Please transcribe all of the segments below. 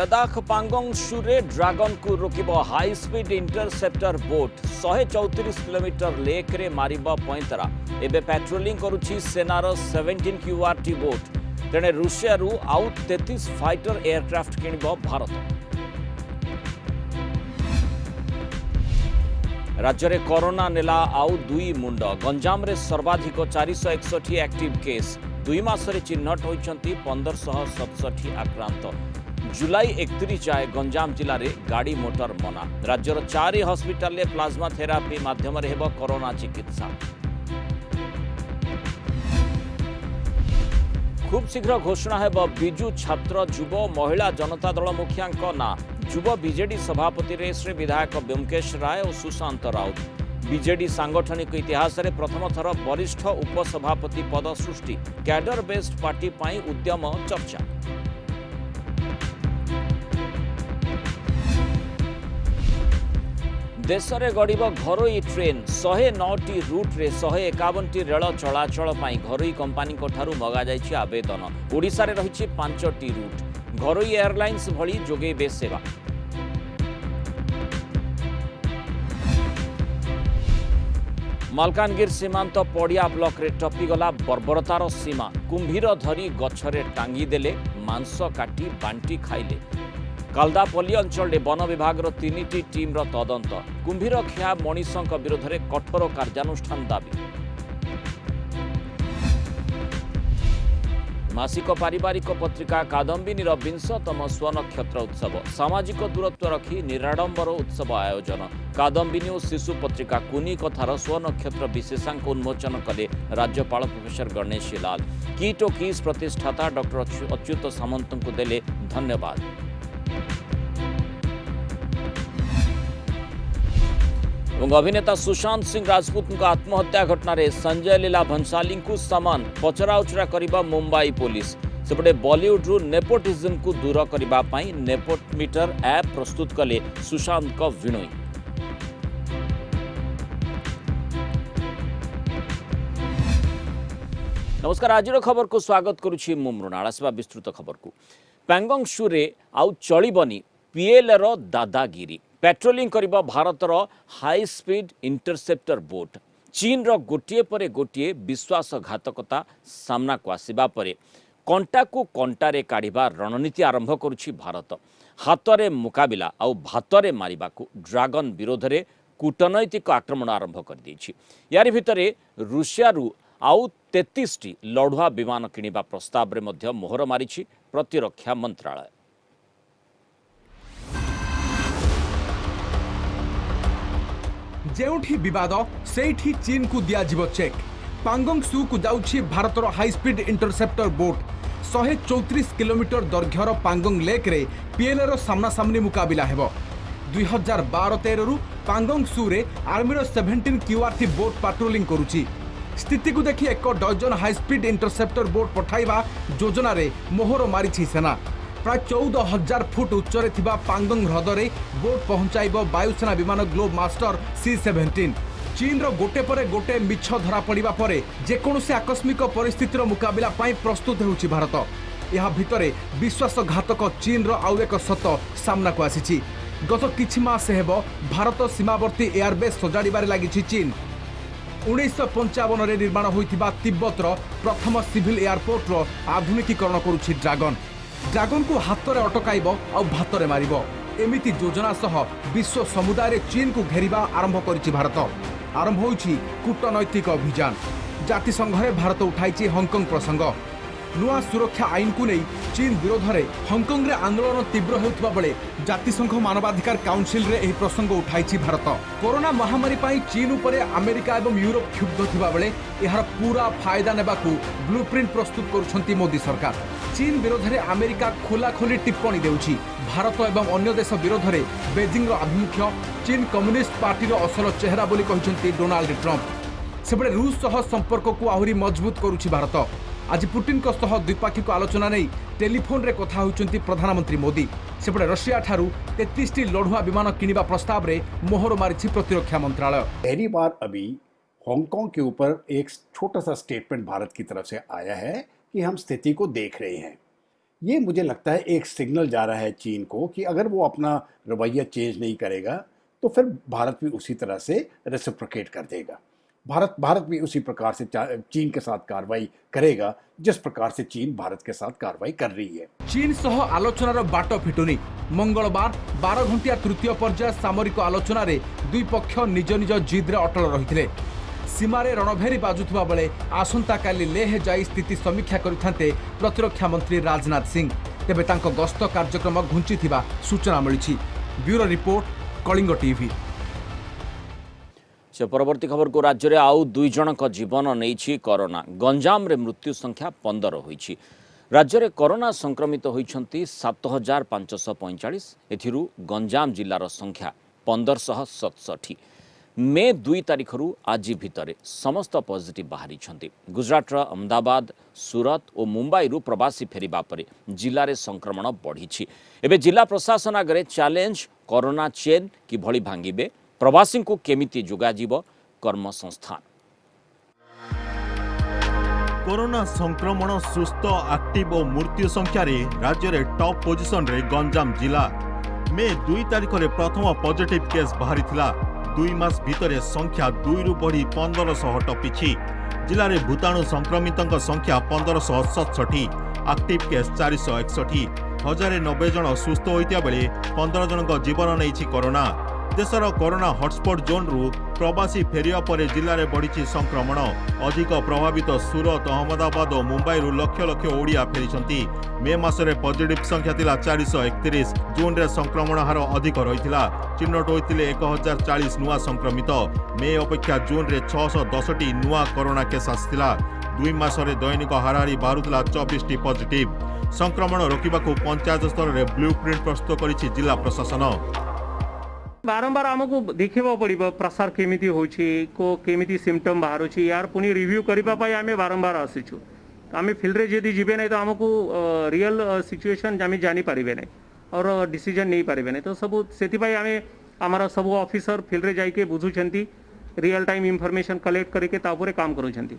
Ladakh Pangong शूरे dragon को रोकब high speed interceptor boat 134 kilometre lake रे मारिब पैंतरा एबे पेट्रोलिंग करुछि सेनार 17 क्यूआरटी बोट तेणे रूसिया रु आउ 33 फाइटर एयरक्राफ्ट किनिब भारत। राज्य में कोरोना नेला आउ दुई मुंड गंजाम रे सर्वाधिक 461 एक्टिव केस 2 मासरे चिन्हट होइछंती 1567 आक्रांत। जुलाई 31 जाए गंजाम जिले में गाड़ी मोटर मना। राज्यर 4 हस्पिटाल में प्लाज्मा थेरापी माध्यम हेब कोरोना चिकित्सा। खूब शीघ्र घोषणा हेब बिजु छात्र युव महिला जनता दल मुखियांक ना। युव बीजेडी सभापति रेस रे विधायक ब्योमकेश राय और सुशांत राउत। बीजेडी सांगठनिक इतिहास रे प्रथम थर वरिष्ठ उपसभापति पद सृष्टि। कैडर बेस्ड पार्टी पाई उद्यम चर्चा। देश में गड़ब घरोई ट्रेन 109टी रूट रे 151टी रेल चलाचल पाई घरोई कंपानी ठारू मगा जाइछि आवेदन। ओडिशा रे रहिछि 5टी रूट घरोई एयरलाइंस भली जोगेबे सेवा। मालकानगिर सीमांत पड़िया ब्लॉक रे टपीगला बर्बरतार सीमा। कुंभीर धरी गछरे टांगी देले मांस काटी बांटी खाइले। कालदापल्ली अंचल वन विभाग 3टी टीम तदंत। कुंभीर खिया मनीषों विरोध में कठोर कार्यानुष्ठान दाबी। मासिक पारिवारिक पत्रिका कादम्बिनीर 20तम स्वनक्षत्र उत्सव। सामाजिक दूरत्व रखी निराडंबर उत्सव आयोजन। कादम्बिनी और शिशु पत्रिका कुनी कथार स्वनक्षत्र विशेषांक उन्मोचन कले राज्यपाल प्रोफेसर गणेशी लाल। कीट और कीस प्रतिष्ठाता डॉक्टर अच्युत सामंत को देले धन्यवाद। अभिनेता सुशांत सिंह राजपूत आत्महत्या घटना रे संजय लीला भंसाली को समान पचराउचरा करिबा मुंबई पुलिस। सेपटे बॉलीवुड रु नेपोटिज्म को दूर करने नेपोमीटर ऐप प्रस्तुत कले सुशांत को विनोई। नमस्कार, आज खबर को स्वागत करुछि मु मृणाल। आसवा विस्तृत खबर को। पांगोंग शूरे आउ चलिबनी पीएलर दादागिरी। पेट्रोलिंग करिबा भारतर हाई स्पीड इंटरसेप्टर बोट। चीन रो गोटिए परे गोटिए विश्वासघातकता सामना को आसिबा परे कंटा को कंटारे काढ़िबा रणनीति आरंभ करुछि भारत। हातरे मुकाबिला आउ भातरे मारिबा को ड्रागन विरोध में कूटनैतिक आक्रमण आरंभ कर दैछि। यारि भितरे रूसिया रु आउ 33टी लढ़ुआ विमान किनिबा प्रस्ताव रे मध्य मोहर मारिछि प्रतिरक्षा मंत्रालय। जेउठी विवाद सेठी चीन को दिया जीव चेक। पांगोंग सू को जाउछि भारतर high speed interceptor boat. 134 kilometre दैर्घ्यर पांगोंग लेक रे पीएलर सामना सामनी मुकाबिला हेबो। 2012-13 रु पांगोंग सू रे आर्मीर 17 क्यूआरटी बोट पेट्रोलिंग करुछि। स्थिति को देखि 1 dozen high speed interceptor boat पठाइबा योजना रे मोहर मारिछि सेना। प्राय 14,000 फुट उच्चरे थिबा पांगोंग ह्रदरे बोट पहुंचाइब वायुसेना विमान ग्लोब मास्टर C-17। चीन रो गोटे परे गोटे मिछ धरा पड़िबा परे जेकोनोसी आकस्मिक परिस्थितिर मुकाबिला पाई प्रस्तुत हेउछि भारत। यहा भितरे विश्वासघातक चीन रो आउ एक सत सामना को आसीछि। गत किछि मास हेबो भारत सीमावर्ती एयरबेस सजाड़िबारे लागिछि चीन। 1955 रे निर्माण होइथिबा तिब्बतर प्रथम सिविल एयरपोर्ट रो आधुनिकीकरण करुछि ड्रागन। ड्रागन को हाथ में अटकाइब आ भातरे मारिब एमिति योजना सह विश्व समुदाय चीन को घेरिबा आरंभ करिछि भारत। आरंभ होइछि कूटनैतिक अभियान। जातिसंघ रे भारत उठाइछि हांगकांग प्रसंग। नुआ सुरक्षा आईन को नहीं चीन विरोध में हांगकांग रे आंदोलन तीव्र होउथबा बेले जातिसंघ मानवाधिकार काउंसिल रे एही प्रसंग उठाइछि भारत। कोरोना महामारी पाई चीन उपरे अमेरिका एवं यूरोप क्षुब्ध थिबा बेले एहार पूरा फायदा नेबाकू ब्लूप्रिंट प्रस्तुत करुछंती मोदी सरकार। चीन विरोध में अमेरिका खोलाखोली टिप्पणी देउछि। भारत एवं अन्य देश विरोध में बेजिंग रो आभिमुख्य चीन कम्युनिस्ट पार्टी रो असल चेहरा बोली कहिसंती डोनाल्ड ट्रंप। सेबडे रूस सह संपर्क को आहुरी मजबूत करुछि भारत। आज पुटिन को सह द्विपाक्षिक आलोचना नहीं टेलीफोन रे कथा होइचंती प्रधानमंत्री मोदी। सेपटे रशिया ठारू 33टी लढ़ुआ विमान किनिबा प्रस्ताव रे मोहर मारिछि प्रतिरक्षा मंत्रालय। पहली बार अभी हांगकांग के ऊपर एक छोटा सा स्टेटमेंट भारत की तरफ से आया है कि हम स्थिति को देख रहे हैं। ये मुझे लगता है एक सिग्नल जा रहा है चीन को कि अगर वो अपना रवैया चेंज नहीं करेगा तो फिर भारत भी उसी तरह से रेसिप्रोकेट कर देगा। भारत भी उसी प्रकार से चीन के साथ कार्रवाई करेगा जिस प्रकार से चीन भारत के साथ कार्रवाई कर रही है। चीन सह आलोचनार बाट फिटुनी। मंगलवार 12 घंटिया तृतीय पर्याय सामरिक आलोचन दुई पक्ष निज निज जिद्रे अटल रही। सीमारे रणभेरी बाजुवा बेले आसंता काली लेह जाई स्थिति समीक्षा करिथान्ते प्रतिरक्षा मंत्री राजनाथ सिंह। तेबे तांको गस्त कार्यक्रम घुंचिथिबा सूचना मिली। Bureau report, Kalinga TV. से परवर्ती खबर को राज्य में आउ 2 जनक जीवन नहीं कोरोना। गंजाम रे मृत्यु संख्या 15 होईछि। राज्य में कोरोना संक्रमित होइछंती 7545। एथिरु गंजाम जिल्लार संख्या 1567। मे 2 तारिखरु आज भितर समस्त पॉजिटिव बाहरी छंती। गुजरात अहमदाबाद, सूरत और मुंबई रु प्रवासी फेरिबा परे जिल्ला रे संक्रमण बढ़ी। एबे जिला प्रशासन आगे चैलेंज कोरोना चेन कि भली भांगिबे, प्रवासी को केमिति जोगाजिब कर्मसंस्थान। कोरोना संक्रमण सुस्थ एक्टिव और मृत्यु संख्यार राज्य में टॉप पोजिशन रे गंजाम जिला। मे 2 तारिख में प्रथम पॉजिटिव केस बाहरी थिला। 2 मास भितर संख्या 2 रु बढ़ी 1500 टपिछि। जिले में भूताणु संक्रमितों संख्या 1567, एक्टिव केस 461। 1090 जन सुस्थ होइतिया बेले 15 जन जीवन नहीं कोरोना। देशर कोरोना हॉटस्पॉट जोन रु प्रवासी फेरिया पर जिले में बढ़ी संक्रमण। अधिक प्रभावित सूरत, अहमदाबाद और मुंबई रु लक्ष लक्ष ओडिया फेरी। मे मासरे पॉजिटिव संख्या थिला 431। जून रे संक्रमण हार अधिक रही। चिन्हट होते 1040 नुआ संक्रमित। मे अपेक्षा जून रे 610 नुआ कोरोना केस आसाला। 2 मासरे दैनिक हाराहारी बाहरुला 24 पॉजिटिव। संक्रमण रोकबाकू पंचायत स्तर में ब्लूप्रिंट प्रस्तुत करिछि जिला प्रशासन। बारंबार आमको देखा पड़ो प्रसार केमिति होछि, को केमिति सिम्पटम बाहर यार पुणी रिव्यू करने आम बारंबार आसीचु। आम फिल्ड रे जदि जीवे नहीं तो आमको रियल सिचुएशन आम जानी पारे ना और डिसीजन नहीं पारे ना। तो सब से आम सब ऑफिसर फिल्ड रे जाके बुझुछंती, रियल टाइम इंफॉर्मेशन कलेक्ट करके तापुरे काम करुछंती।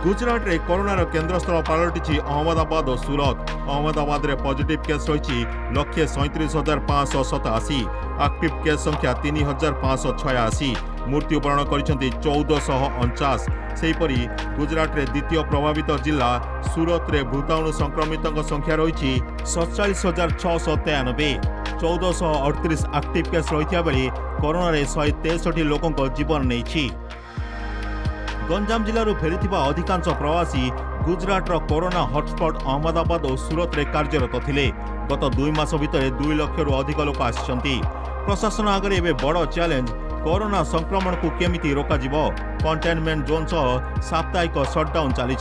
गुजरात रे कोरोनार केन्द्रस्थल पलटि अहमदाबाद और सूरत। अहमदाबाद रे पॉजिटिव केस रही 1,37,587। एक्टिव केस संख्या 3,586। मृत्युवरण कर 1449। सेहीपरि गुजरात रे द्वितीय प्रभावित जिला सूरत रे भूताणु संक्रमितों संख्या रही 47,693। 1438 एक्टिव केस रही बेले कोरोना रे 163 लोकों जीवन नहीं। गंजाम जिलूर फेरी अधिकांश प्रवासी गुजरात कोरोना हॉटस्पॉट अहमदाबाद और सूरत रे कार्यरत थिले। गत 2 मास भितर 2 लाख रु अधिक लोक आसिछंती। प्रशासन आगे एबे बड़ चैलेंज कोरोना संक्रमण को केमिति रोकाजिबो। कंटेनमेंट जोन सह साप्ताहिक शटडाउन चली।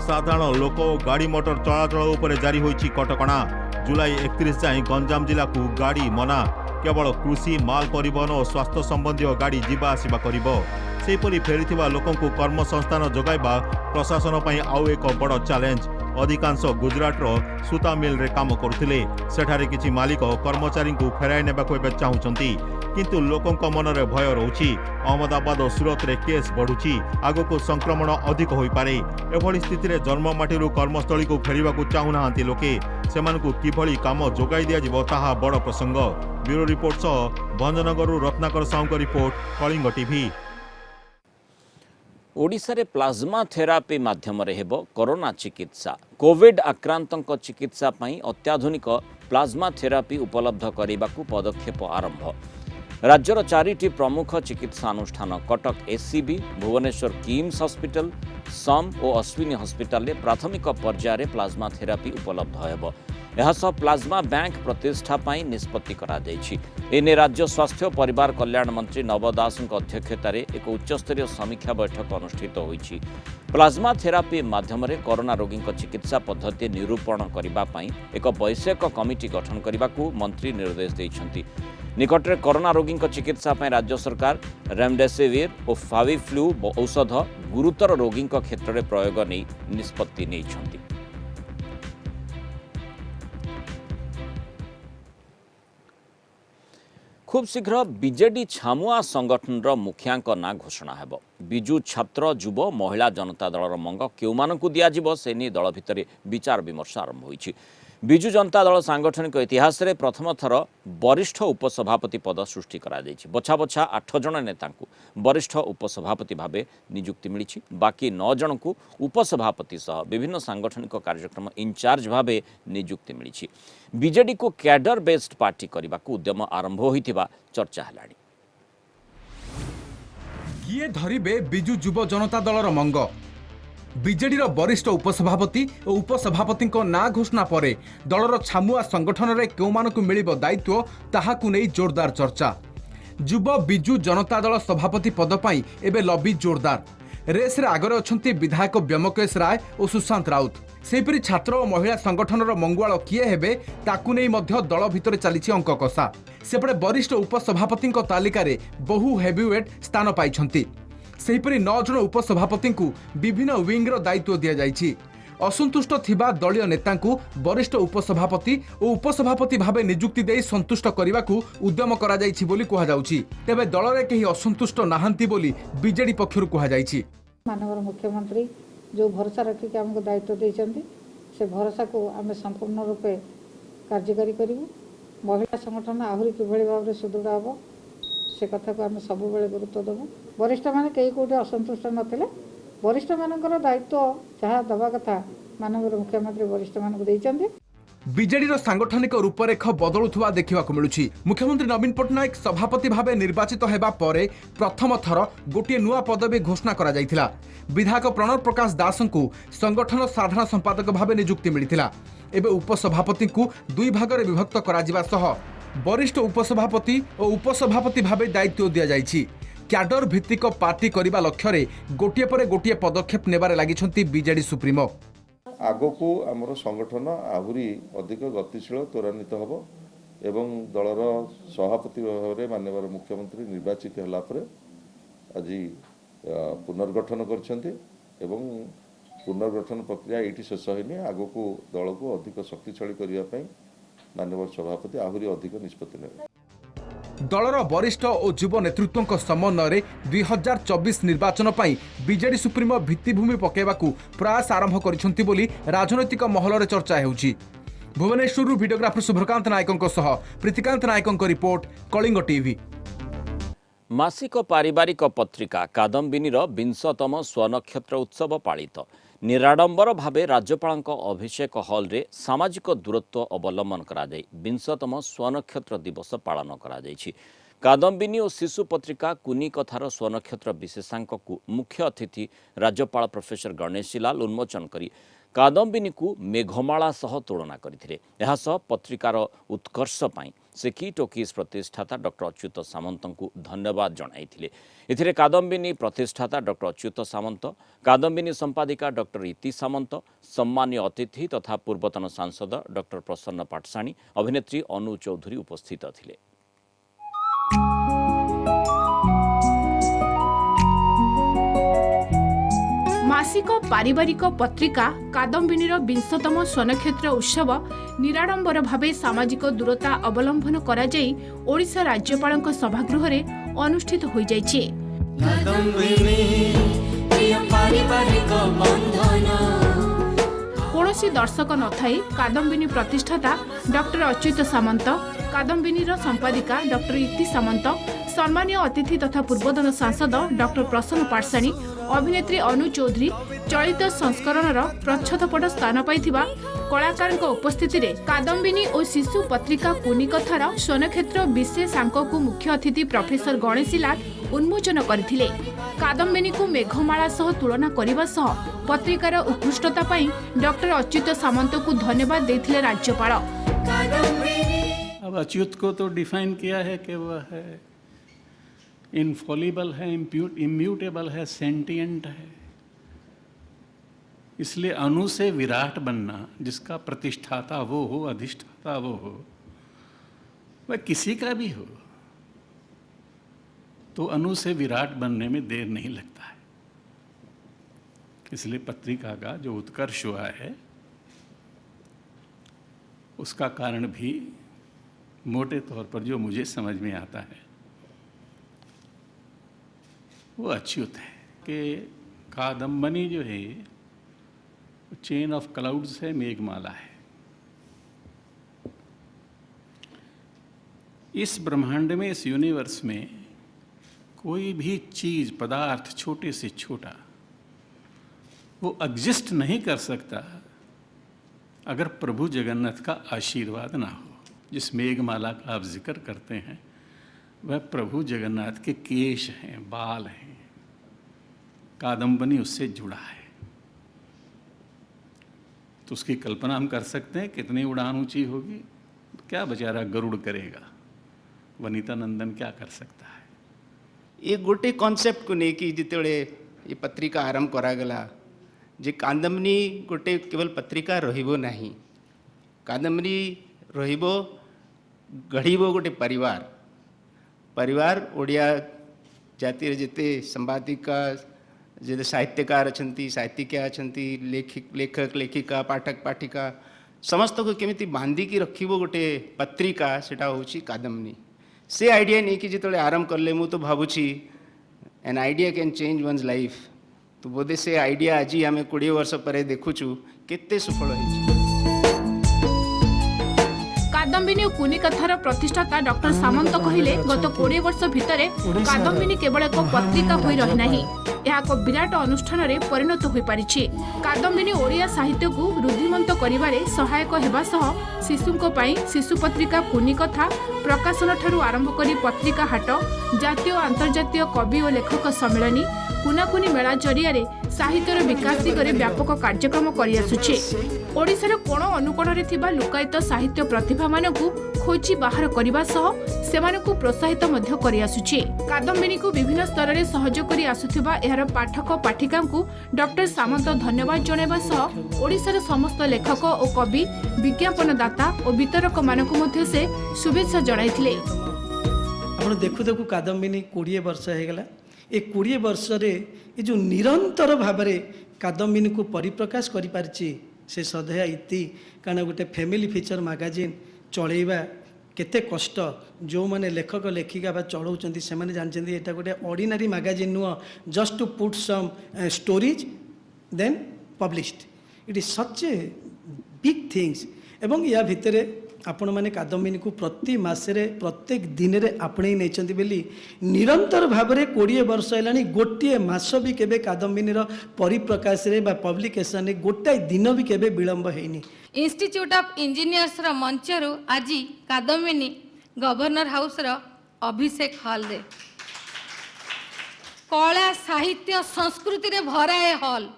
साधारण लोक और गाड़ी मोटर चलाचल उपर जारी होईछि कटकणा। जुलाई 31 जाए गंजाम जिला को गाड़ी मना। केवल कृषि, माल परिवहन और स्वास्थ्य संबंधी गाड़ी जीवा आसिबा करिबो। सेहीपरि फेरिथिबा लोकों को कर्मसंस्थान जोगाइबा प्रशासन पई आउ एक बड़ चैलेंज। अधिकांश गुजरात सूता मिल रे काम करुथिले। सेठारे किछि मालिक कर्मचारी को फेराई नेबाको एबे चाहुचंती, किंतु लोकों मन रे भय रहउछि। अहमदाबाद और सूरत रे केस बढ़ुछि, आगको संक्रमण अधिक होई पारे। एभली स्थिति रे जन्ममाटीरु कर्मस्थली को फेरिबाकू चाहुनाहांती लोके। सेमानकू किभली काम जोगाई दिया जिवो ताहा बड़ प्रसंग। ब्यूरो रिपोर्ट सह भंजनगर रत्नाकर साउंक रिपोर्ट, कलिंग टीवी। ओडिशा रे प्लाज्मा थेरापी माध्यम हेबो कोरोना चिकित्सा। कोविड आक्रांतों चिकित्सा पई अत्याधुनिक प्लाज्मा थेरापी उपलब्ध करने पदक्षेप आरंभ। राज्यर 4टी प्रमुख चिकित्सा अनुष्ठान कटक एससीबी, भुवनेश्वर किम्स हॉस्पिटल, सम और अश्विनी हॉस्पिटल रे प्राथमिक पर्यायर प्लाज्मा थेरापी उपलब्ध हेबो। एहासह प्लाज्मा बैंक प्रतिष्ठा पई निष्पत्ति करा जायछि। एने राज्य स्वास्थ्य और परिवार कल्याण मंत्री नव दासଙ୍କ अध्यक्षतार एक उच्चस्तरीय समीक्षा बैठक अनुष्ठित होईछि। प्लाज्मा थेरापी माध्यम कोरोना रोगी चिकित्सा पद्धति निरूपण करने एक वैषयिक कमिटी गठन करने को मंत्री निर्देश देइछन्ति। निकटरे कोरोना रोगी चिकित्सा पई राज्य सरकार रेमडेसिविर और फाविफ्लू औषध गुरुतर रोगी क्षेत्र में प्रयोग नहीं निष्पत्ति नेइछन्ति। खूब शीघ्र बीजेडी छामुआ संगठन मुखिया ना घोषणा हेब। बिजु छात्र युव महिला जनता दलर मंग केउमानकु दियाजिबो से नहीं दल भितर विचार विमर्श आरंभ होईछि। बिजु जनता दल सांगठनिक इतिहास रे प्रथम थर वरिष्ठ उपसभापति पद सृष्टि करा जायछि। बछा बछा 8 जन नेतांकु वरिष्ठ उपसभापति भावे नियुक्ति मिलिछि। बाकी 9 जनकु उपसभापति सह विभिन्न सांगठनिक कार्यक्रम इंचार्ज भावे नियुक्ति मिलिछि। बीजेडी को कैडर बेस्ड पार्टी करबाकू उद्यम आरंभ होइथिबा चर्चा हेलाणी। किए धरिबे बिजु युव जनता दलर मंग। बीजेडीर वरिष्ठ उपसभापति और उपसभापति ना घोषणा परे दलर छामुआ संगठन रे केउमानकु मिलिबो दायित्व ताहाकु नै जोरदार चर्चा। युव बिजु जनता दल सभापति पद पई एबे लबी जोरदार। रेस रे आगरे अछंती विधायक व्योमकेश राय और सुशांत राउत। सेपरी छात्र और महिला संगठनर मंगुआल किए हेबे ताकु नै मध्य दल भितर चलीछि अंक कषा। सेपटे वरिष्ठ उपसभापति तालिका रे बहु हेवीवेट स्थान पाइछंती। सेहीपरि 9 जन उपसभापति को विभिन्न विंगर दायित्व दिया जाइछि। असंतुष्ट थिबा दलीय नेतांकु वरिष्ठ उपसभापति और उपसभापति भावे नियुक्ति देई संतुष्ट करबाकू उद्यम करा जाइछि बोली कहा जाउछि। तेबे दल रे केही असंतुष्ट नाहंती बोली बीजेडी पक्षरु कहा जाइछि। माननीय मुख्यमंत्री जो भरोसा रखिक हमको दायित्व देइछन्ति से भरोसा को आम संपूर्ण रूपे कार्यकारी करूँ। महिला संगठन आहरी किभଳି भाव सुदृढ़ हम से कथा को आम सब गुरुत्व देवु। वरिष्ठ मान कई कौटे असंतुष्ट नथिले। वरिष्ठ मानकर दायित्व जहाँ दवा कथा माननीय मुख्यमंत्री वरिष्ठ मानक देइछन्ति। बीजेडीर सांगठनिक रूपरेख बदलुवा देखा मिलुछि। मुख्यमंत्री नवीन पट्टनायक सभापति भावे निर्वाचित हेबा परे प्रथम थर गोटे नुआ पदवी घोषणा करा जायथिला। विधायक प्रणव प्रकाश दास को संगठन साधारण संपादक भावे नियुक्ति मिलिथिला। एबे उपसभापति को 2 भागरे विभक्त करा जिबा सह वरिष्ठ उपसभापति और उपसभापति भावे दायित्व दिया जायछि। क्याडर भित्तिक पार्टी करबा लक्ष्य रे गोटिए परे गोटिए पदक्षेप नेबारे लागिछन्ती बीजेडी सुप्रीमो। आगको आमर संगठन आहरी अधिक गतिशील त्वरान्वित हम एवं दलर सभापति भाव में माननीय मुख्यमंत्री निर्वाचित होला परे आज पुनर्गठन करछन्ती एवं पुनर्गठन प्रक्रिया ये शेष होनी। आगको दल को अधिक शक्तिशाली करने माननीय सभापति आहरी अधिक निष्पत्ति नेबे। दलर वरिष्ठ और युव नेतृत्व समन्वय 2024 निर्वाचन पर बीजेडी सुप्रीमो भित्तिभूमि पकेबाकू प्रयास आरंभ करिसेंती बोली राजनैतिक महल चर्चा हेउछि। भुवनेश्वर वीडियोग्राफर शुभकांत नायकों सह प्रीतिकांत नायकों रिपोर्ट कलिंग टीवी। मासिक पारिवारिक पत्रिका कादम्बिनीर 20तम स्वनक्षत्र उत्सव पालित। निराडंबर भावे राज्यपाल अभिषेक हॉल रे सामाजिक दूरत्व अवलंबन करा जाय 20तम स्वनक्षत्र दिवस पालन करा जायछि। कादम्बिनी और शिशु पत्रिका कुनी कथार स्वनक्षत्र विशेषांक को मुख्य अतिथि राज्यपाल प्रोफेसर गणेशीलाल उन्मोचन करी कादम्बिनी को मेघमाला सह तुलना करथिले। एहा सह पत्रिकार उत्कर्ष पाई से की टोकिज प्रतिष्ठाता डॉक्टर अच्युत सामंत को धन्यवाद जणाइथिले। एथिरे कादम्बिनी प्रतिष्ठाता डॉक्टर अच्युत सामंत, कादम्बिनी संपादिका डॉक्टर इति सामंत, सम्मानीय अतिथि तथा पूर्वतन सांसद डॉक्टर प्रसन्न पाटसाणी, अभिनेत्री अनु चौधरी उपस्थित थिले। मासिक पारिवारिक पत्रिका कादम्बिनीर 20तम स्वनक्षत्र उत्सव निराडंबर भावे सामाजिक दूरता अवलंबन करा जाई ओडिशा राज्यपाल सभागृह रे अनुष्ठित होई जायछि। कौनसी दर्शक नथाई कादम्बिनी प्रतिष्ठाता डॉक्टर अच्युत सामंत, कादम्बिनीर संपादिका डॉक्टर इति सामंत, सम्मानीय अतिथि तथा पूर्वतन सांसद डॉक्टर प्रसन्न पाटसाणी, अभिनेत्री अनु चौधरी चलित संस्करणर प्रच्छदपट स्थान पाइथिबा कलाकार उपस्थिति रे कादम्बिनी और शिशु पत्रिका कुनी कथार स्वनक्षत्र विशेषांक को मुख्य अतिथि प्रोफेसर गणेशीलाल उन्मोचन करथिले। कादम्बिनी को मेघमाला सह तुलना करने सह पत्रिकार उत्कृष्टता पाई डॉक्टर अच्युत सामंत को धन्यवाद देथिले राज्यपाल। अब अच्युत को तो डिफाइन किया है कि वह है इनफॉलिबल है, इम्यूटेबल है, सेंटिएंट है। इसलिए अनु से विराट बनना, जिसका प्रतिष्ठाता वो हो, अधिष्ठाता वो हो, वह किसी का भी हो, तो अनु से विराट बनने में देर नहीं लगता है। इसलिए पत्रिका का जो उत्कर्ष हुआ है उसका कारण भी मोटे तौर पर जो मुझे समझ में आता है वो अच्युत है कि कादम्बनी जो है चेन ऑफ क्लाउड्स है, मेघमाला है। इस ब्रह्मांड में, इस यूनिवर्स में कोई भी चीज़, पदार्थ, छोटे से छोटा, वो एग्जिस्ट नहीं कर सकता अगर प्रभु जगन्नाथ का आशीर्वाद ना हो। जिस मेघमाला का आप जिक्र करते हैं वह प्रभु जगन्नाथ के केश हैं, बाल हैं, कादम्बनी उससे जुड़ा है। तो उसकी कल्पना हम कर सकते हैं कितनी उड़ान ऊंची होगी। क्या बेचारा गरुड़ करेगा, वनिता नंदन क्या कर सकता है। ये गोटे कॉन्सेप्ट को लेकिन जिते ये पत्रिका आरंभ करागला जे कादम्बनी गोटे केवल पत्रिका रहिबो नहीं, कादम्बनी रहिबो गढ़िबो गोटे परिवार। परिवार ओडिया जातिर जिते संवादिका, जिते साहित्यकार अछंती, साहित्यिका अछंती, लेखक लेखिका, पाठक पाठिका, समस्त को केमिति बांधिकी रखिबो गोटे पत्रिका, सेटा होची कादम्बनी। से आइडिया नहीं कि जिते आरंभ करले मु तो भावुची an idea can change one's life. तो बोधे से आइडिया आज आम 20 वर्ष पर देखुचु केते सफल होइछि। कादम्बिनी और कुनी कथार प्रतिष्ठाता डॉक्टर सामंत कहले गत 20 वर्ष भितर कादम्बिनी केवल एक पत्रिका होई रही नहीं, यह एक विराट अनुष्ठान रे परिणत होई पारिछि। कादम्बिनी ओडिया साहित्य को रुद्धिमंत करिबारे सहायक हेबा सह शिशुंको पई शिशु पत्रिका कुनी कथा प्रकाशन ठारू आरंभ करी पत्रिका हाट, जातीय और अंतर्जातीय कवि और लेखक सम्मेलनी, कुनाकुनी मेला जरिया साहित्यर विकास दिगरे व्यापक कार्यक्रम करि आसुछि। ओडिशार कोण अनुकोणरे थिबा लुकायित साहित्य प्रतिभा मानकु खोजी बाहर करबा सह सेमानकु प्रोत्साहित मध्य करि आसुछि। कादम्बिनी को विभिन्न स्तर रे सहयोग करि आसुथिबा एहार पाठक पाठिकांकु डॉक्टर सामंत धन्यवाद जणाइबा सह ओडिशार समस्त लेखक और कवि, विज्ञापनदाता और वितरक मानकु मध्य से शुभेच्छा जणाइथिले। आपण देखु देखु कादम्बिनी 20 वर्ष हेगला। ए 20 वर्ष रे ए जो निरंतर भाव में कादम्बिनी को परिप्रकाश करि पारछि से सदैव इति। कारण गोटे फैमिली फीचर मैगजीन चलैबा केते कष्ट, जो माने लेखक लेखिका बा चलाउछन्ती से माने जानछन्ती एटा गोटे ऑर्डिनरी मैगजीन नुह, just to put some stories then published. It is such a big things. एवं या भितरे आपण माने कादम्बिनी को प्रति मासरे प्रत्येक दिन रे आपणे नेचंती बेली निरंतर भाव में 20 वर्ष हेलानी गोटे मास भी केबे कादम्बिनी रो परिप्रकाश रे बा पब्लिकेशन रे गोटे दिन भी केबे विलंब हेनी। इंस्टीट्यूट ऑफ इंजीनियर्स रो मंचरु आज कादम्बिनी गवर्नर हाउस रो अभिषेक हॉल रे कला साहित्य संस्कृति रे भरा है हॉल।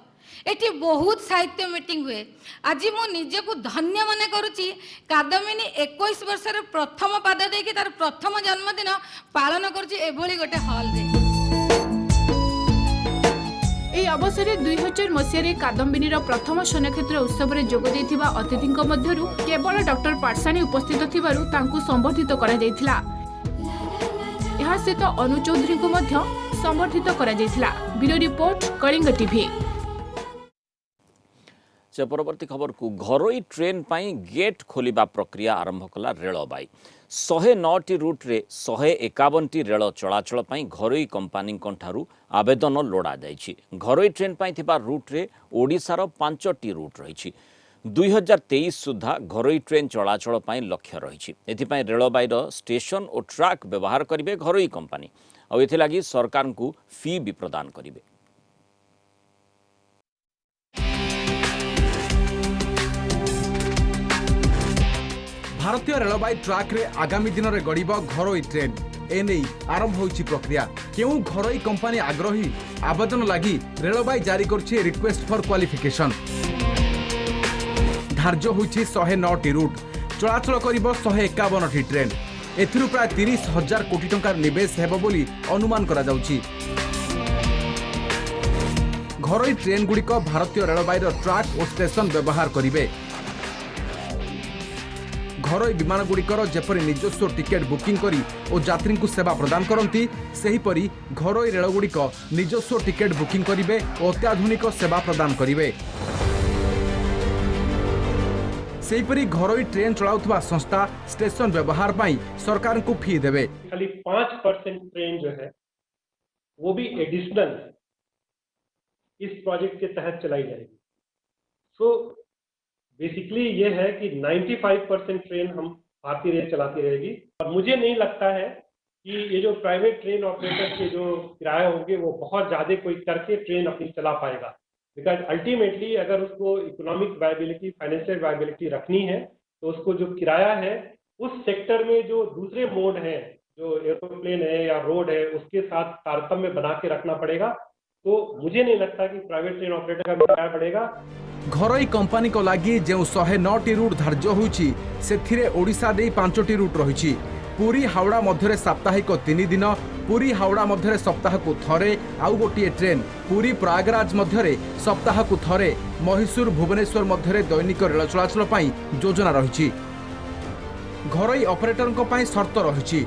एटी बहुत साहित्य मीटिंग हुए। आज मु निजे को धन्य मन करुच्ची कादम्बिनी 21 वर्ष प्रथम पाद देकी तार प्रथम जन्मदिन पालन करुच्ची एभली गोटे हॉल रे। এই অবসরে 2000 মସିହାରେ କାଦମ୍ବିନୀର ପ୍ରଥମ ଶନକ୍ଷେତ୍ର ଉତ୍ସବରେ ଯୋଗ ଦେଇଥିବା ଅତିଥିଙ୍କ ମଧ୍ୟରୁ କେବଳ ଡକ୍ଟର ପାଟ୍ସାଣୀ ଉପସ୍ଥିତ ଥିବାରୁ ତାଙ୍କୁ ସମ୍ବର୍ଦ୍ଧିତ କରାଯାଇଥିଲା। ଏହା ସହିତ ଅନୁ ଚୌଧୁରୀଙ୍କୁ ମଧ୍ୟ ସମ୍ବର୍ଦ୍ଧିତ କରାଯାଇଥିଲା। Bureau report, Kalinga TV. से परवर्ती खबर को घरोई ट्रेन पाई गेट खोलिबा प्रक्रिया आरंभ कला रेलबाई। 109टी रूट रे 151टी रेल चलाचल पाई घरोई कंपानी ठारू आवेदन लोड़ा जाइछि। घरोई ट्रेन पाई थिबा रूट रे ओडिशार 5टी रूट रही। 2023 सुधा घरोई ट्रेन चलाचल पाई लक्ष्य रही। एथिपाई रेलबाईर स्टेशन और ट्रैक व्यवहार करिवे घरोई कंपानी और एथिलागी सरकार को फी भी प्रदान करिवे। भारतीय रेलबाई ट्रैक रे आगामी दिन में गड़ब घरोई ट्रेन एने आरंभ होइछि प्रक्रिया। क्यों घरोई कंपानी आग्रही आवेदन लगी रेलबाई जारी करछि रिक्वेस्ट फॉर क्वालिफिकेशन। धार्य होइछि 109टी रूट चलाचल करिब 151टी ट्रेन। एथिरु प्राय 30,000 कोटी टंकार निवेश हेबो बोली अनुमान करा जाउछि। घरोई ट्रेन गुड़िक भारतीय रेलबाईर ट्रैक और स्टेशन व्यवहार करिवे। घरोई विमान गुड़िकर जेपरी निजस्व टिकेट बुकिंग करी और यात्री को सेवा प्रदान करती सेहीपरि घरोई रेलगुड़िक निजस्व टिकेट बुकिंग करिवे और अत्याधुनिक सेवा प्रदान करिवे। सेहीपरि घरोई ट्रेन चलाउथबा संस्था स्टेशन व्यवहार पाई सरकार को फी देबे। खाली 5% ट्रेन जो है वो भी एडिशनल इस प्रोजेक्ट के तहत चलाई जाएगी। सो बेसिकली ये है कि 95% ट्रेन हम भारतीय रेल चलाती रहेगी और मुझे नहीं लगता है कि ये जो प्राइवेट ट्रेन ऑपरेटर के जो किराए होंगे वो बहुत ज़्यादा कोई करके ट्रेन अपनी चला पाएगा, बिकॉज अल्टीमेटली अगर उसको इकोनॉमिक वायबिलिटी, फाइनेंशियल वायबिलिटी रखनी है तो उसको जो किराया है उस सेक्टर में जो दूसरे मोड हैं, जो एरोप्लेन है या रोड है, उसके साथ तारतम्य बना के रखना पड़ेगा। तो मुझे नहीं लगता कि प्राइवेट ट्रेन ऑपरेटर का किराया बढ़ेगा। घरोई कंपानी को लगी जो 109 रूट धार्य होइछि सेथिरे ओडिशा दे 5टी रूट रहिछि। पुरी हावड़ा मध्य साप्ताहिक 3 दिन, पुरी हावड़ा मध्य सप्ताह को थरे आउ गोटे ट्रेन, पुरी प्रयागराज मध्य सप्ताह को थरे, महिसूर भुवनेश्वर मध्य दैनिक रेल चलाचल पाई योजना रही। घरोई ऑपरेटर शर्त रही,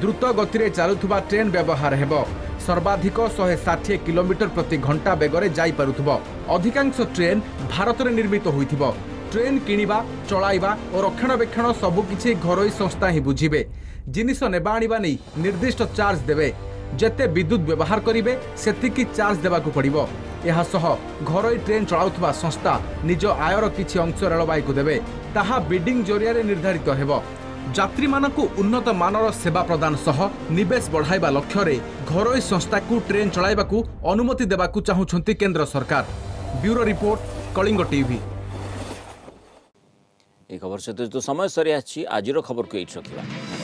द्रुत गति में चलुवा ट्रेन व्यवहार हेब, सर्वाधिक 160 किलोमीटर प्रति घंटा बेगरे जाई पारुथबो। अधिकांश ट्रेन भारत में निर्मित होइथिबो। ट्रेन किणिबा, चलाइबा और रक्षणाबेक्षण सबुकिछि घरोई संस्था ही बुझिबे। जिनिष नेबा आनिबा नै निर्दिष्ट चार्ज देबे। जेते विद्युत व्यवहार करिवे सेतिकी चार्ज देबाकू पड़िबो। एहा सह घरोई ट्रेन चलाउथबा संस्था निज आयर किछि अंश रेलबाई को देबे, ताहा बिडिंग जरिया निर्धारित हेबो। यात्री मानकु उन्नत मानर सेवा प्रदान सह निवेश बढ़ाइबा लक्ष्य रे घरोई संस्था को ट्रेन चलाइबाकू अनुमति देबाकू चाहुछंती केंद्र सरकार। Bureau report, Kalinga TV. एक खबर सहित समय सरी आज खबर को ये रखा।